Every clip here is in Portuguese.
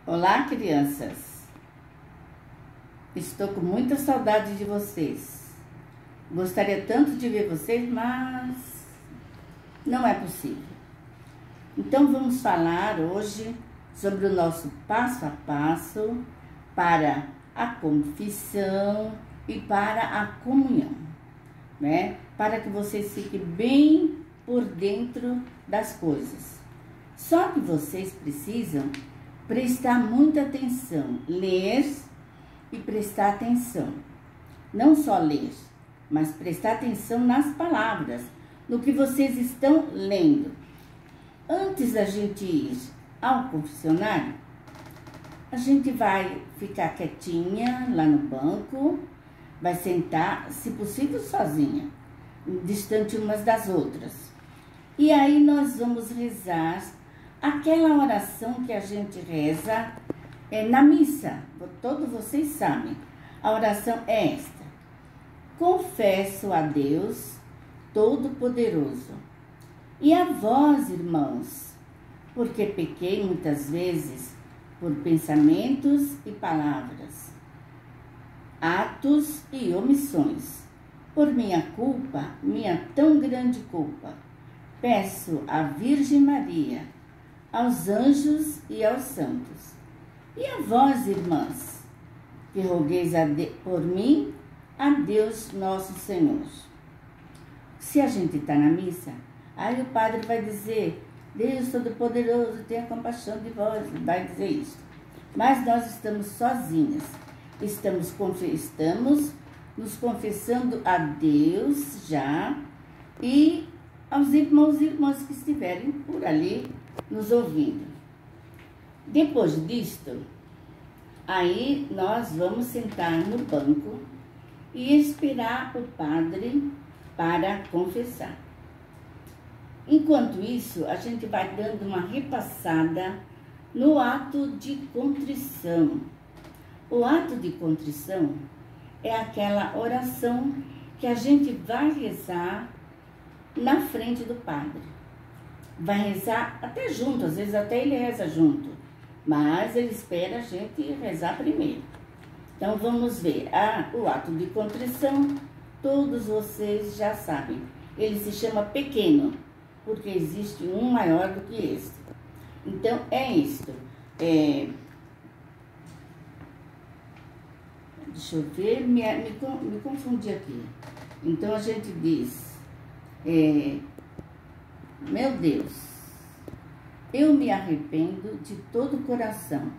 Olá, crianças! Estou com muita saudade de vocês. Gostaria tanto de ver vocês, mas não é possível. Então, vamos falar hoje sobre o nosso passo a passo para a confissão e para a comunhão, né? Para que vocês fiquem bem por dentro das coisas. Só que vocês precisam prestar muita atenção, ler e prestar atenção. Não só ler, mas prestar atenção nas palavras, no que vocês estão lendo. Antes da gente ir ao confessionário, a gente vai ficar quietinha lá no banco, vai sentar, se possível sozinha, distante umas das outras. E aí nós vamos rezar aquela oração que a gente reza na missa. Todos vocês sabem. A oração é esta: confesso a Deus Todo-Poderoso e a vós, irmãos, porque pequei muitas vezes por pensamentos e palavras, atos e omissões. Por minha culpa, minha tão grande culpa, peço à Virgem Maria, aos anjos e aos santos, e a vós, irmãs, que rogueis por mim a Deus nosso Senhor. Se a gente está na missa, aí o padre vai dizer: Deus Todo-Poderoso, tenha compaixão de vós, vai dizer isso. Mas nós estamos sozinhas, estamos nos confessando a Deus já e aos irmãos e irmãs que estiverem por ali nos ouvindo. Depois disto, aí nós vamos sentar no banco e esperar o padre para confessar. Enquanto isso, a gente vai dando uma repassada no ato de contrição. O ato de contrição é aquela oração que a gente vai rezar na frente do padre. Vai rezar até junto, às vezes até ele reza junto, mas ele espera a gente rezar primeiro. Então vamos ver, o ato de contrição, todos vocês já sabem, ele se chama pequeno, porque existe um maior do que este. Então é isto, deixa eu ver, me confundi aqui. Então a gente diz: meu Deus, eu me arrependo de todo o coração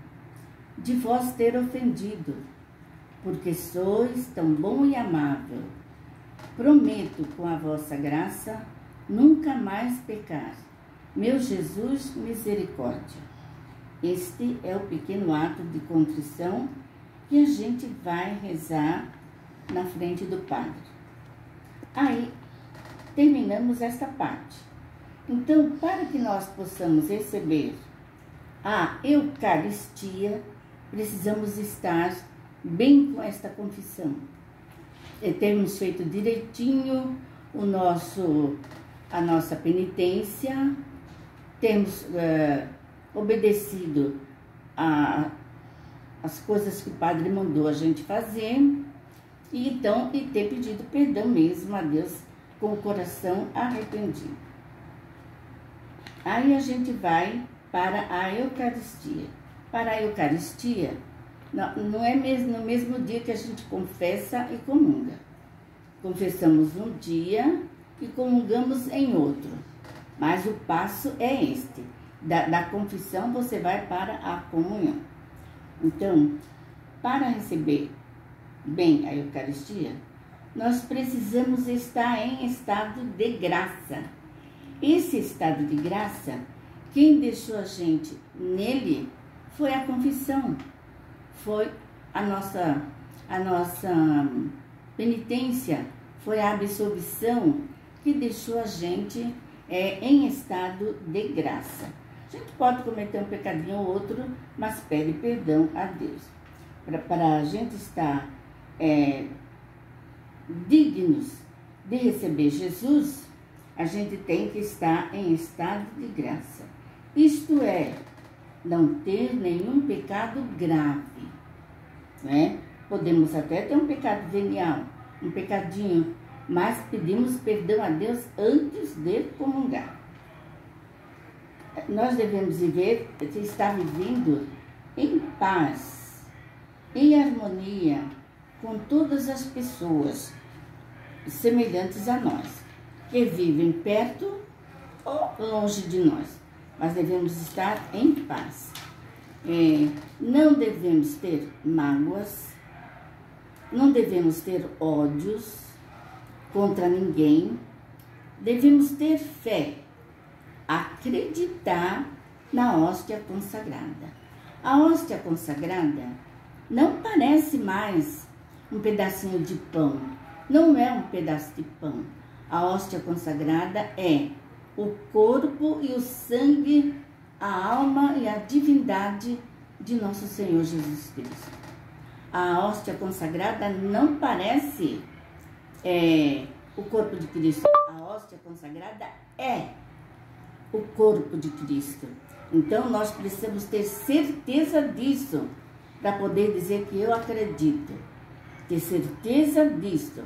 de vós ter ofendido, porque sois tão bom e amável. Prometo, com a vossa graça, nunca mais pecar. Meu Jesus, misericórdia. Este é o pequeno ato de contrição que a gente vai rezar na frente do padre. Aí, terminamos esta parte. Então, para que nós possamos receber a Eucaristia, precisamos estar bem com esta confissão. Termos feito direitinho a nossa penitência, temos obedecido as coisas que o padre mandou a gente fazer, e ter pedido perdão mesmo a Deus com o coração arrependido. Aí a gente vai para a Eucaristia. Para a Eucaristia, não é mesmo no mesmo dia que a gente confessa e comunga. Confessamos um dia e comungamos em outro. Mas o passo é este. Da confissão você vai para a comunhão. Então, para receber bem a Eucaristia, nós precisamos estar em estado de graça. Esse estado de graça, quem deixou a gente nele foi a confissão, foi a nossa penitência, foi a absolvição que deixou a gente em estado de graça. A gente pode cometer um pecadinho ou outro, mas pede perdão a Deus. Para a gente estar dignos de receber Jesus, a gente tem que estar em estado de graça. Isto é, não ter nenhum pecado grave, né? Podemos até ter um pecado venial, um pecadinho, mas pedimos perdão a Deus antes de comungar. Nós devemos viver, estar vivendo em paz, em harmonia com todas as pessoas semelhantes a nós, que vivem perto ou longe de nós, mas devemos estar em paz. Não devemos ter mágoas, não devemos ter ódios contra ninguém, devemos ter fé, acreditar na hóstia consagrada. A hóstia consagrada não parece mais um pedacinho de pão, não é um pedaço de pão. A hóstia consagrada é o corpo e o sangue, a alma e a divindade de nosso Senhor Jesus Cristo. A hóstia consagrada não parece o corpo de Cristo. A hóstia consagrada é o corpo de Cristo. Então, nós precisamos ter certeza disso para poder dizer que eu acredito. Ter certeza disso.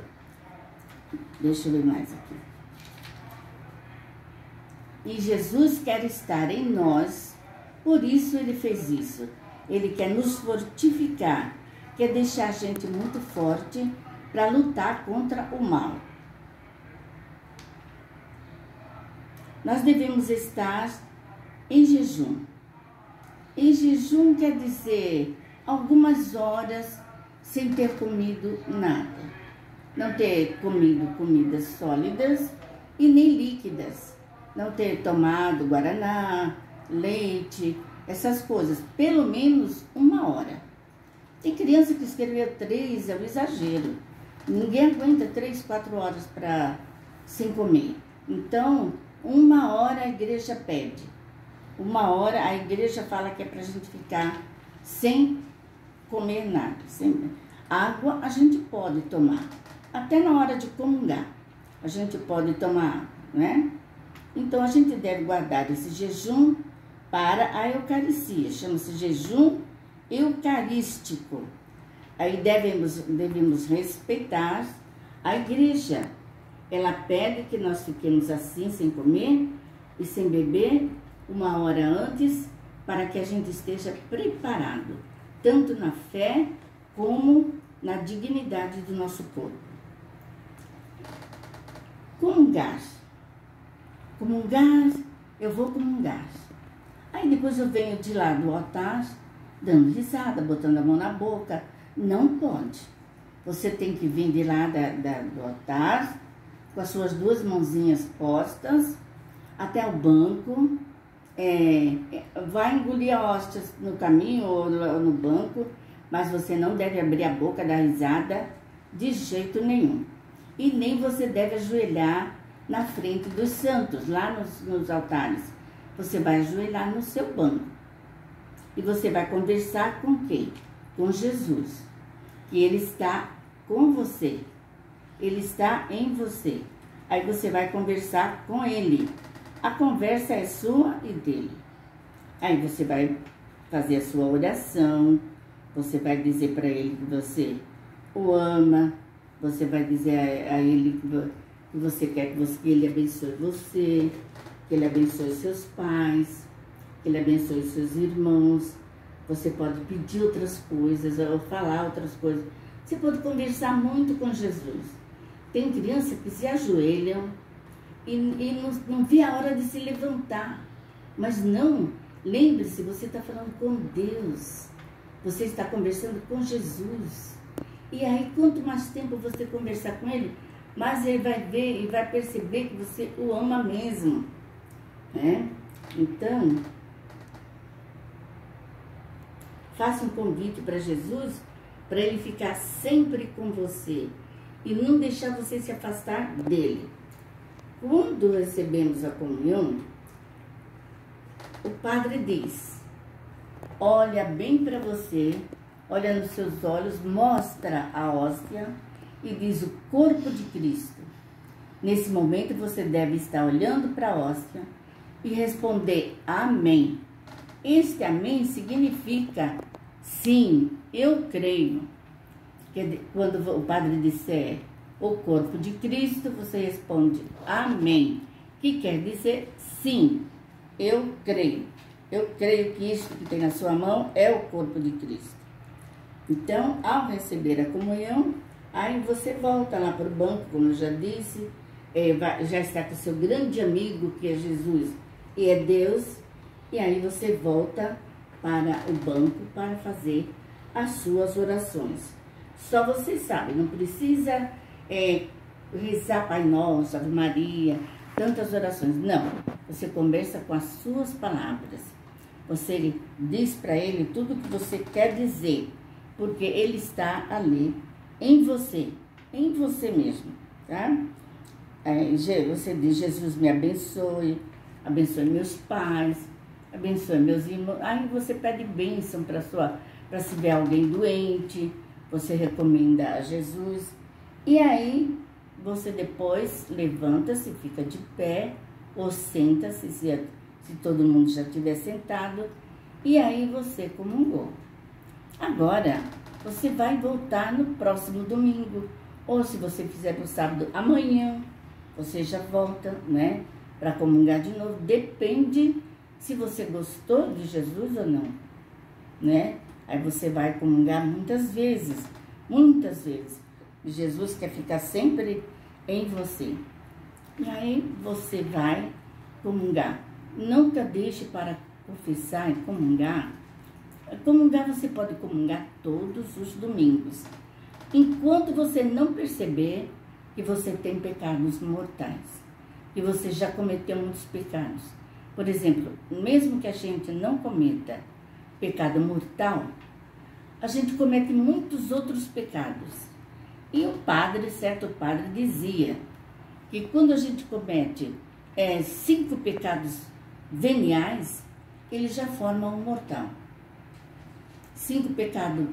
Deixa eu ver mais aqui. E Jesus quer estar em nós, por isso Ele fez isso. Ele quer nos fortificar, quer deixar a gente muito forte para lutar contra o mal. Nós devemos estar em jejum. Em jejum quer dizer algumas horas sem ter comido nada. Não ter comido comidas sólidas e nem líquidas. Não ter tomado guaraná, leite, essas coisas. Pelo menos 1 hora. Tem criança que escreveu 3, é um exagero. Ninguém aguenta 3, 4 horas sem comer. Então, 1 hora a igreja pede. 1 hora a igreja fala que é pra gente ficar sem comer nada. Água a gente pode tomar. Até na hora de comungar, a gente pode tomar água, né? Então, a gente deve guardar esse jejum para a Eucaristia. Chama-se jejum eucarístico. Aí devemos respeitar a igreja. Ela pede que nós fiquemos assim, sem comer e sem beber, 1 hora antes, para que a gente esteja preparado, tanto na fé como na dignidade do nosso corpo. Comungar. Comungar, eu vou comungar. Aí depois eu venho de lá do altar, dando risada, botando a mão na boca. Não pode. Você tem que vir de lá do altar, com as suas 2 mãozinhas postas, até o banco. Vai engolir a hóstia no caminho ou no banco, mas você não deve abrir a boca, dar risada de jeito nenhum. E nem você deve ajoelhar na frente dos santos, lá nos altares. Você vai ajoelhar no seu banco. E você vai conversar com quem? Com Jesus. Que Ele está com você. Ele está em você. Aí você vai conversar com Ele. A conversa é sua e dele. Aí você vai fazer a sua oração. Você vai dizer para Ele que você o ama. Você vai dizer a Ele que você quer que Ele abençoe você, que Ele abençoe seus pais, que Ele abençoe seus irmãos. Você pode pedir outras coisas, ou falar outras coisas. Você pode conversar muito com Jesus. Tem crianças que se ajoelham e não vê a hora de se levantar. Mas não, lembre-se, você está falando com Deus. Você está conversando com Jesus. E aí, quanto mais tempo você conversar com Ele, mais Ele vai ver e vai perceber que você o ama mesmo, né? Então, faça um convite para Jesus, para Ele ficar sempre com você e não deixar você se afastar dele. Quando recebemos a comunhão, o padre diz: olha bem para você, olha nos seus olhos, mostra a hóstia e diz o corpo de Cristo. Nesse momento você deve estar olhando para a hóstia e responder amém. Este amém significa sim, eu creio. Quando o padre disser o corpo de Cristo, você responde amém, que quer dizer sim, eu creio. Eu creio que isso que tem na sua mão é o corpo de Cristo. Então, ao receber a comunhão, aí você volta lá para o banco, como eu já disse, já está com seu grande amigo, que é Jesus e é Deus, e aí você volta para o banco para fazer as suas orações. Só você sabe, não precisa rezar Pai Nosso, Ave Maria, tantas orações. Não, você conversa com as suas palavras. Você diz para ele tudo o que você quer dizer, porque ele está ali em você mesmo, tá? Você diz, Jesus me abençoe, abençoe meus pais, abençoe meus irmãos. Aí você pede bênção para se ver alguém doente, você recomenda a Jesus. E aí você depois levanta-se, fica de pé, ou senta-se, se todo mundo já estiver sentado, e aí você comungou. Agora, você vai voltar no próximo domingo, ou se você fizer no sábado, amanhã, você já volta, né, para comungar de novo. Depende se você gostou de Jesus ou não, né? Aí você vai comungar muitas vezes. Jesus quer ficar sempre em você. E aí você vai comungar. Nunca deixe para confessar e comungar. Comungar, você pode comungar todos os domingos, enquanto você não perceber que você tem pecados mortais, que você já cometeu muitos pecados. Por exemplo, mesmo que a gente não cometa pecado mortal, a gente comete muitos outros pecados. E certo padre dizia que quando a gente comete 5 pecados veniais, ele já forma um mortal. 5 pecados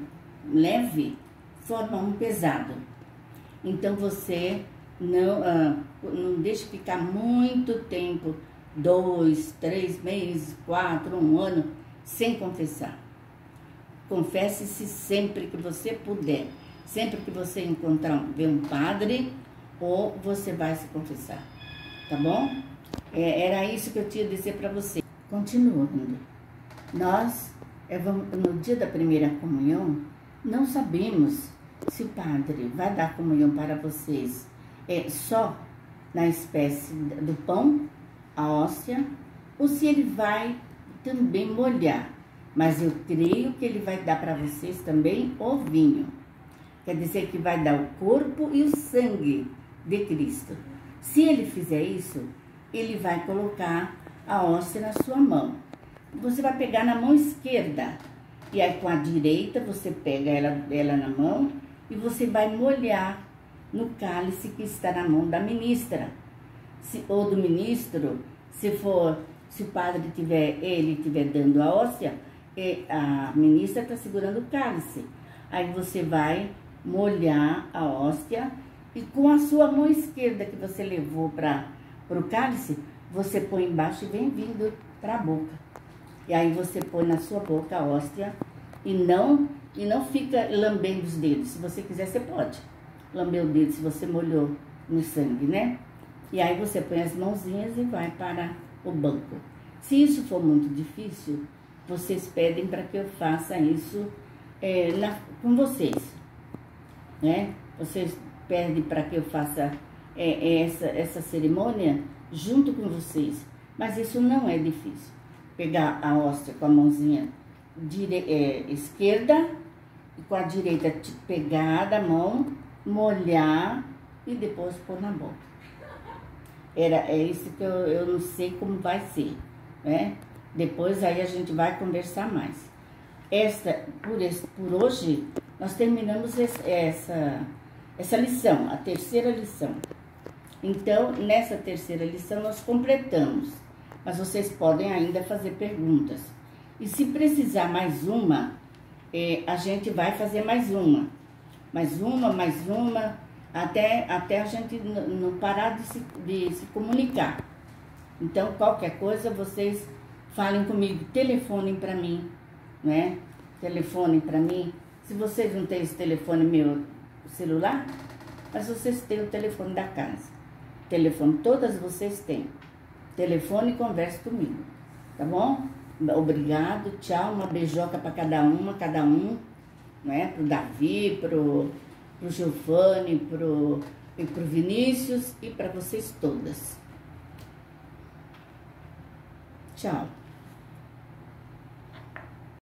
leves formam um pesado. Então você não deixe ficar muito tempo, 2, 3 meses, 4, 1 ano, sem confessar. Confesse-se sempre que você puder. Sempre que você ver um padre, ou você vai se confessar. Tá bom? Era isso que eu tinha a dizer para você. Continuando. Nós, no dia da primeira comunhão, não sabemos se o padre vai dar comunhão para vocês só na espécie do pão, a hóstia, ou se ele vai também molhar. Mas eu creio que ele vai dar para vocês também o vinho. Quer dizer que vai dar o corpo e o sangue de Cristo. Se ele fizer isso, ele vai colocar a hóstia na sua mão. Você vai pegar na mão esquerda. E aí com a direita você pega ela na mão e você vai molhar no cálice que está na mão da ministra. Ou do ministro, se o padre estiver dando a hóstia, a ministra está segurando o cálice. Aí você vai molhar a hóstia e com a sua mão esquerda que você levou para o cálice, você põe embaixo e vem vindo para a boca. E aí você põe na sua boca a hóstia e não fica lambendo os dedos. Se você quiser, você pode lamber o dedo se você molhou no sangue, né? E aí você põe as mãozinhas e vai para o banco. Se isso for muito difícil, vocês pedem para que eu faça isso com vocês, né? Vocês pedem para que eu faça essa cerimônia junto com vocês. Mas isso não é difícil. Pegar a hóstia com a mãozinha esquerda e com a direita pegar da mão, molhar e depois pôr na boca. É isso que eu não sei como vai ser, né? Depois aí a gente vai conversar mais. Por hoje, nós terminamos essa lição, a terceira lição. Então, nessa terceira lição, nós completamos. Mas vocês podem ainda fazer perguntas. E se precisar mais uma, a gente vai fazer mais uma. Mais uma, até a gente não parar de se comunicar. Então, qualquer coisa, vocês Falem comigo, telefonem para mim, né? Telefonem para mim. Se vocês não têm esse telefone meu celular, mas vocês têm o telefone da casa. Telefone, todas vocês têm. Telefone e converse comigo, tá bom? Obrigado, tchau, uma beijoca para cada um, né? Pro Davi, pro Giovanni, pro Vinícius e para vocês todas. Tchau.